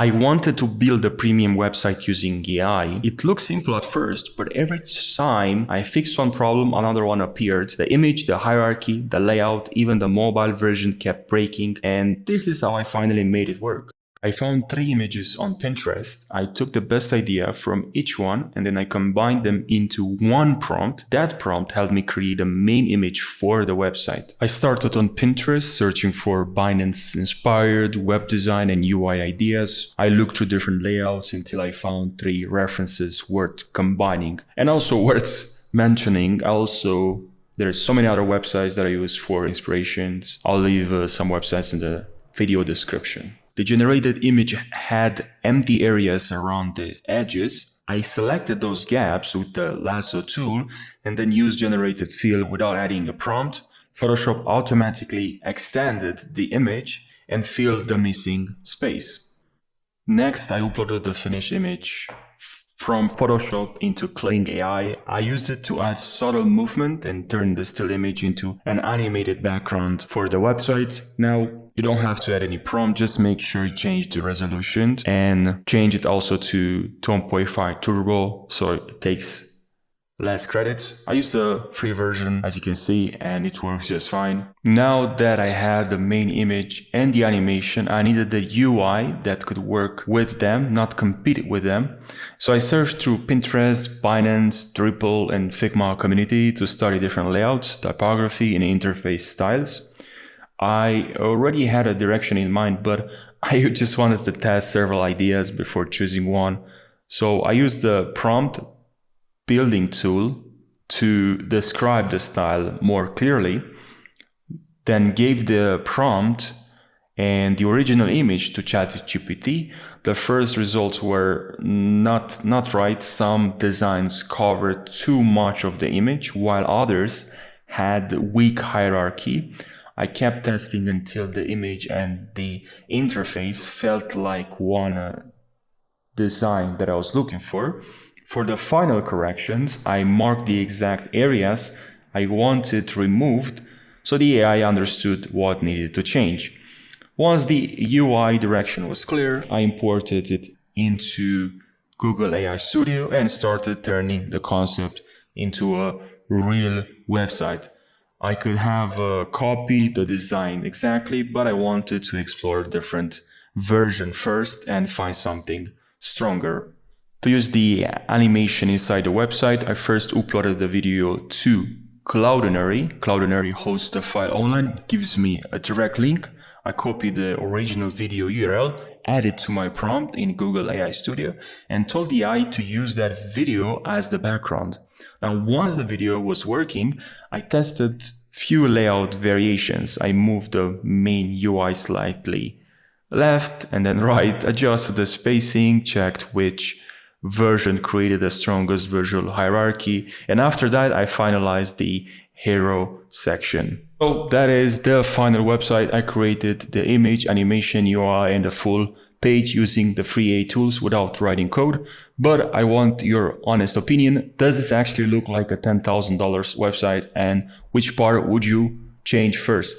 I wanted to build a premium website using AI. It looked simple at first, but every time I fixed one problem, another one appeared. The image, the hierarchy, the layout, even the mobile version kept breaking, and this is how I finally made it work. I found 3 images on Pinterest. I took the best idea from each one and then I combined them into one prompt. That prompt helped me create the main image for the website. I started on Pinterest searching for Binance-inspired web design and UI ideas. I looked through different layouts until I found 3 references worth combining. And also worth mentioning, there's so many other websites that I use for inspirations. I'll leave some websites in the video description. The generated image had empty areas around the edges. I selected those gaps with the lasso tool and then used Generative Fill without adding a prompt. Photoshop automatically extended the image and filled the missing space. Next, I uploaded the finished image from Photoshop into Kling AI. I used it to add subtle movement and turn the still image into an animated background for the website. Now, you don't have to add any prompt, just make sure you change the resolution and change it also to 2.5 turbo so it takes less credits. I used the free version, as you can see, and it works just fine. Now that I had the main image and the animation, I needed the UI that could work with them, not compete with them. So I searched through Pinterest, Binance, Drupal, and Figma community to study different layouts, typography, and interface styles. I already had a direction in mind, but I just wanted to test several ideas before choosing one. So I used the prompt building tool to describe the style more clearly, then gave the prompt and the original image to ChatGPT. The first results were not right. Some designs covered too much of the image, while others had weak hierarchy. I kept testing until the image and the interface felt like one design that I was looking for. For the final corrections, I marked the exact areas I wanted removed so the AI understood what needed to change. Once the UI direction was clear, I imported it into Google AI Studio and started turning the concept into a real website. I could have copied the design exactly, but I wanted to explore a different version first and find something stronger. To use the animation inside the website, I first uploaded the video to Cloudinary. Cloudinary hosts the file online, gives me a direct link. I copied the original video URL, added to my prompt in Google AI Studio, and told the AI to use that video as the background. Now, once the video was working, I tested few layout variations. I moved the main UI slightly left and then right, adjusted the spacing, checked which version created the strongest visual hierarchy, and after that I finalized the hero section. So that is the final website. I created the image, animation, UI, and the full page using the free AI tools without writing code. But I want your honest opinion. Does this actually look like a $10,000 website, and which part would you change first?